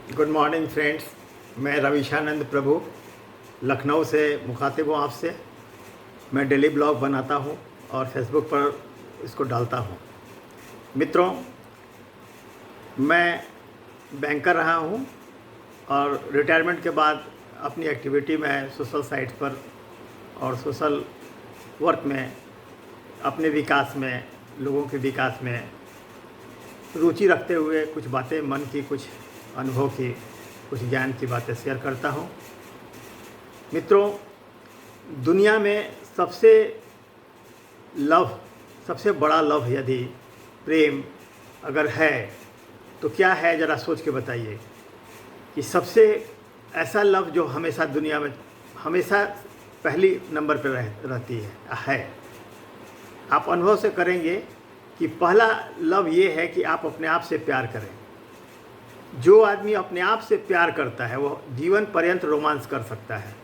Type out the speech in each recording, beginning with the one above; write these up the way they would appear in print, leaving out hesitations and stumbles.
Good morning friends. मैं रविशानंद प्रभु लखनऊ से मुखातिब हूँ आपसे। मैं डेली ब्लॉग बनाता हूँ और फेसबुक पर इसको डालता हूँ। मित्रों, मैं बैंकर रहा हूँ और रिटायरमेंट के बाद अपनी एक्टिविटी में सोशल साइट्स पर और सोशल वर्क में अपने विकास में, लोगों के विकास में रुचि रखते हुए कुछ बातें, मन की कुछ अनुभव की, कुछ ज्ञान की बातें शेयर करता हूँ। मित्रों, दुनिया में सबसे बड़ा लव यदि प्रेम अगर है तो क्या है, ज़रा सोच के बताइए कि सबसे ऐसा लव जो हमेशा दुनिया में हमेशा पहली नंबर पर रहती है। आप अनुभव से करेंगे कि पहला लव ये है कि आप अपने आप से प्यार करें। जो आदमी अपने आप से प्यार करता है वो जीवन पर्यंत रोमांस कर सकता है।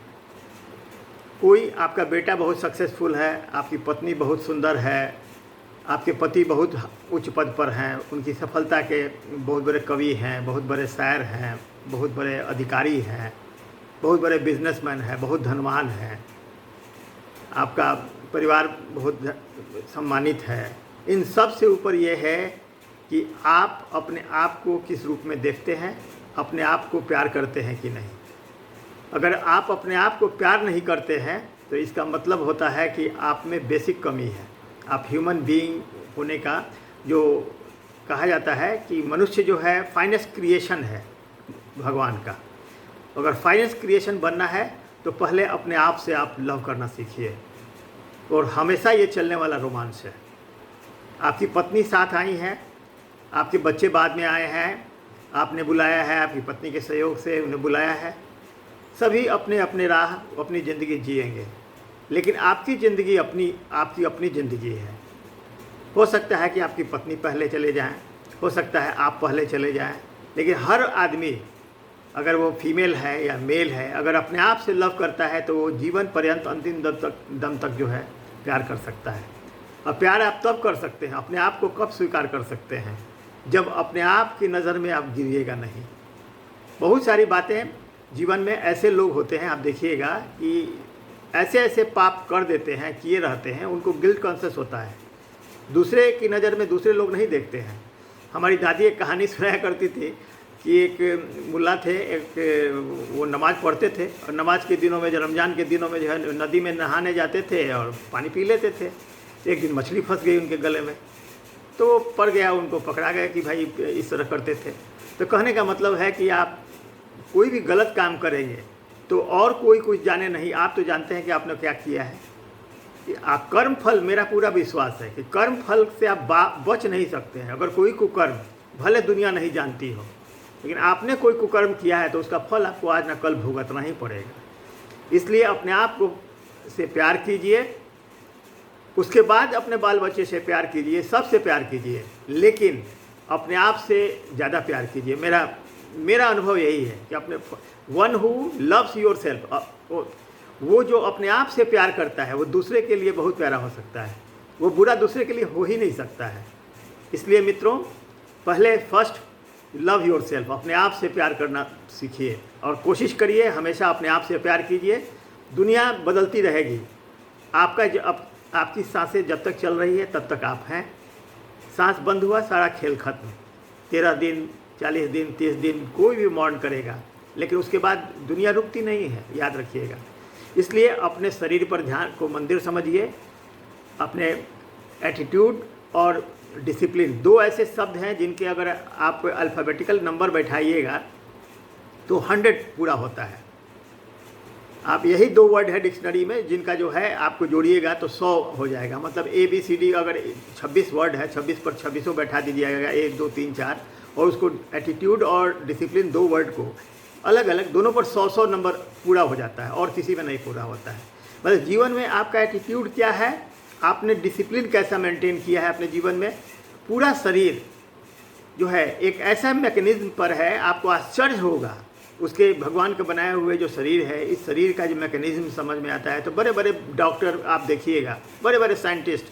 कोई आपका बेटा बहुत सक्सेसफुल है, आपकी पत्नी बहुत सुंदर है, आपके पति बहुत उच्च पद पर हैं, उनकी सफलता के बहुत बड़े कवि हैं, बहुत बड़े शायर हैं, बहुत बड़े अधिकारी हैं, बहुत बड़े बिजनेसमैन हैं, बहुत धनवान हैं, आपका परिवार बहुत सम्मानित है। इन सब से ऊपर ये है कि आप अपने आप को किस रूप में देखते हैं, अपने आप को प्यार करते हैं कि नहीं। अगर आप अपने आप को प्यार नहीं करते हैं तो इसका मतलब होता है कि आप में बेसिक कमी है। आप ह्यूमन बीइंग होने का जो कहा जाता है कि मनुष्य जो है फाइनेस्ट क्रिएशन है भगवान का। अगर फाइनेस्ट क्रिएशन बनना है तो पहले अपने आप से आप लव करना सीखिए, और हमेशा ये चलने वाला रोमांस है। आपकी पत्नी साथ आई हैं, आपके बच्चे बाद में आए हैं, आपने बुलाया है, आपकी पत्नी के सहयोग से उन्हें बुलाया है। सभी अपने अपने राह अपनी ज़िंदगी जिएंगे, लेकिन आपकी ज़िंदगी आपकी अपनी ज़िंदगी है। हो सकता है कि आपकी पत्नी पहले चले जाएं, हो सकता है आप पहले चले जाएं, लेकिन हर आदमी, अगर वो फीमेल है या मेल है, अगर अपने आप से लव करता है तो वो जीवन पर्यंत अंतिम दम तक जो है प्यार कर सकता है। और प्यार आप तब कर सकते हैं, अपने आप को कब स्वीकार कर सकते हैं, जब अपने आप की नज़र में आप गिरिएगा नहीं। बहुत सारी बातें जीवन में ऐसे लोग होते हैं, आप देखिएगा कि ऐसे ऐसे पाप कर देते हैं, किए रहते हैं, उनको गिल्ट कॉन्शियस होता है। दूसरे की नज़र में दूसरे लोग नहीं देखते हैं। हमारी दादी एक कहानी सुनाया करती थी कि एक मुल्ला थे, वो नमाज़ पढ़ते थे, और नमाज के दिनों में, जो रमज़ान के दिनों में जो है नदी में नहाने जाते थे और पानी पी लेते थे। एक दिन मछली फंस गई उनके गले में, तो पड़ गया, उनको पकड़ा गया कि भाई इस तरह करते थे। तो कहने का मतलब है कि आप कोई भी गलत काम करेंगे तो और कोई कुछ जाने नहीं, आप तो जानते हैं कि आपने क्या किया है। कि आप कर्म फल, मेरा पूरा विश्वास है कि कर्म फल से आप बच नहीं सकते हैं। अगर कोई कुकर्म, भले दुनिया नहीं जानती हो, लेकिन आपने कोई कुकर्म किया है तो उसका फल आपको आज ना कल भुगतना ही पड़ेगा। इसलिए अपने आप को से प्यार कीजिए, उसके बाद अपने बाल बच्चे से प्यार कीजिए, सबसे प्यार कीजिए, लेकिन अपने आप से ज़्यादा प्यार कीजिए। मेरा अनुभव यही है कि अपने one who loves your self, वो जो अपने आप से प्यार करता है वो दूसरे के लिए बहुत प्यारा हो सकता है। वो बुरा दूसरे के लिए हो ही नहीं सकता है। इसलिए मित्रों, पहले फर्स्ट लव योर सेल्फ, अपने आप से प्यार करना सीखिए और कोशिश करिए हमेशा अपने आप से प्यार कीजिए। दुनिया बदलती रहेगी, आपकी सांसें जब तक चल रही है तब तक आप हैं। सांस बंद हुआ, सारा खेल खत्म। 13 दिन, 40 दिन, 30 दिन कोई भी मौन करेगा, लेकिन उसके बाद दुनिया रुकती नहीं है, याद रखिएगा। इसलिए अपने शरीर पर ध्यान को मंदिर समझिए। अपने एटीट्यूड और डिसिप्लिन, दो ऐसे शब्द हैं जिनके अगर आप अल्फ़ाबेटिकल नंबर बैठाइएगा तो 100 पूरा होता है। आप यही दो वर्ड है डिक्शनरी में, जिनका जो है आपको जोड़िएगा तो 100 हो जाएगा। मतलब ABCD अगर 26 वर्ड है, 26 पर 26 बैठा दीजिएगा, 1 2 3 4, और उसको एटीट्यूड और डिसिप्लिन, दो वर्ड को अलग अलग, दोनों पर 100 नंबर पूरा हो जाता है, और किसी में नहीं पूरा होता है। मतलब जीवन में आपका एटीट्यूड क्या है, आपने डिसिप्लिन कैसा मेंटेन किया है अपने जीवन में। पूरा शरीर जो है एक ऐसा मैकेनिज्म पर है, आपको आश्चर्य होगा उसके भगवान के बनाए हुए जो शरीर है, इस शरीर का जो मैकेनिज्म समझ में आता है तो बड़े बड़े डॉक्टर आप देखिएगा, बड़े बड़े साइंटिस्ट,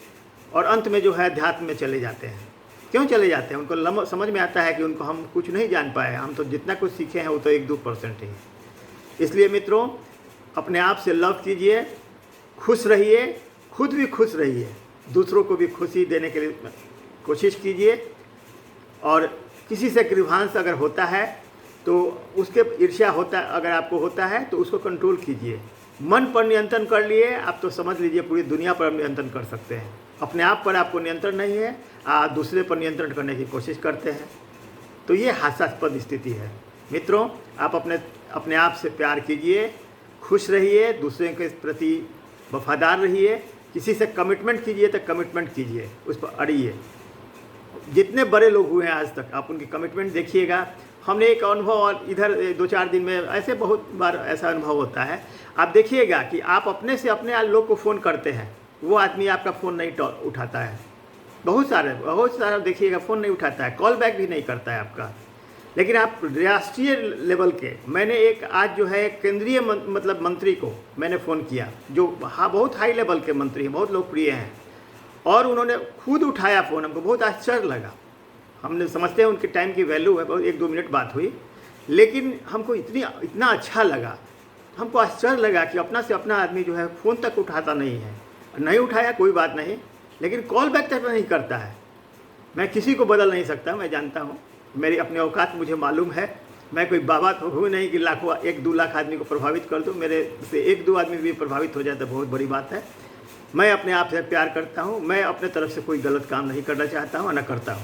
और अंत में जो है अध्यात्म में चले जाते हैं। क्यों चले जाते हैं? उनको समझ में आता है कि उनको हम कुछ नहीं जान पाए, हम तो जितना कुछ सीखे हैं वो तो 1-2% ही है। इसलिए मित्रों, अपने आप से लव कीजिए, खुश रहिए, खुद भी खुश रहिए, दूसरों को भी खुशी देने के लिए कोशिश कीजिए। और किसी से ग्रीवांस अगर होता है तो उसके ईर्ष्या होता अगर आपको होता है तो उसको कंट्रोल कीजिए। मन पर नियंत्रण कर लिए आप तो समझ लीजिए पूरी दुनिया पर नियंत्रण कर सकते हैं। अपने आप पर आपको नियंत्रण नहीं है, आप दूसरे पर नियंत्रण करने की कोशिश करते हैं, तो ये हास्यास्पद स्थिति है। मित्रों, आप अपने आप से प्यार कीजिए, खुश रहिए, दूसरे के प्रति वफादार रहिए। किसी से कमिटमेंट कीजिए तो कमिटमेंट कीजिए, उस पर अड़िए। जितने बड़े लोग हुए हैं आज तक, आप उनकी कमिटमेंट देखिएगा। हमने एक अनुभव और इधर 2-4 दिन में ऐसे बहुत बार ऐसा अनुभव होता है, आप देखिएगा कि आप अपने से अपने लोग को फ़ोन करते हैं, वो आदमी आपका फ़ोन नहीं उठाता है। बहुत सारा देखिएगा फ़ोन नहीं उठाता है, कॉल बैक भी नहीं करता है आपका। लेकिन आप राष्ट्रीय लेवल के, मैंने एक आज जो है केंद्रीय मतलब मंत्री को मैंने फ़ोन किया, जो बहुत हाई लेवल के मंत्री हैं, बहुत लोकप्रिय हैं, और उन्होंने खुद उठाया फ़ोन। हमको बहुत आश्चर्य लगा। हमने समझते हैं उनके टाइम की वैल्यू है, बहुत 1-2 मिनट बात हुई, लेकिन हमको इतना अच्छा लगा, हमको आश्चर्य लगा कि अपना से अपना आदमी जो है फ़ोन तक उठाता नहीं है। नहीं उठाया कोई बात नहीं, लेकिन कॉल बैक तक नहीं करता है। मैं किसी को बदल नहीं सकता, मैं जानता हूँ, मेरी अपने औकात मुझे मालूम है। मैं कोई बाबा तो हूँ नहीं कि लाखों 1-2 लाख आदमी को प्रभावित कर दूँ। मेरे से 1-2 आदमी भी प्रभावित हो जाए तो बहुत बड़ी बात है। मैं अपने आप से प्यार करता हूँ, मैं अपने तरफ से कोई गलत काम नहीं करना चाहता हूँ, न करता हूँ।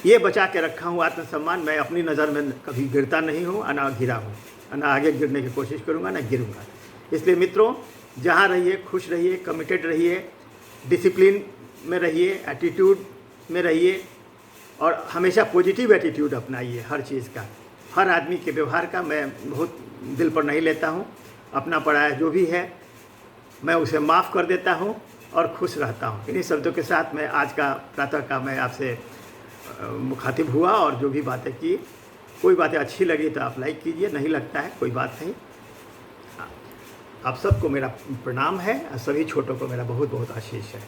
ये बचा के रखा हूँ आत्मसम्मान। मैं अपनी नज़र में कभी गिरता नहीं हूँ, ना गिरा हूँ, ना आगे गिरने की कोशिश करूँगा, ना गिरूँगा। इसलिए मित्रों, जहाँ रहिए खुश रहिए, कमिटेड रहिए, डिसिप्लिन में रहिए, एटीट्यूड में रहिए, और हमेशा पॉजिटिव एटीट्यूड अपनाइए हर चीज़ का, हर आदमी के व्यवहार का। मैं बहुत दिल पर नहीं लेता हूँ, अपना पराया जो भी है मैं उसे माफ़ कर देता हूँ और खुश रहता हूँ। इन्हीं शब्दों के साथ मैं आज का प्रातः का मैं आपसे मुखातिब हुआ और जो भी बातें की, कोई बातें अच्छी लगी तो आप लाइक कीजिए, नहीं लगता है कोई बात नहीं। आप सबको मेरा प्रणाम है, सभी छोटों को मेरा बहुत बहुत आशीष है।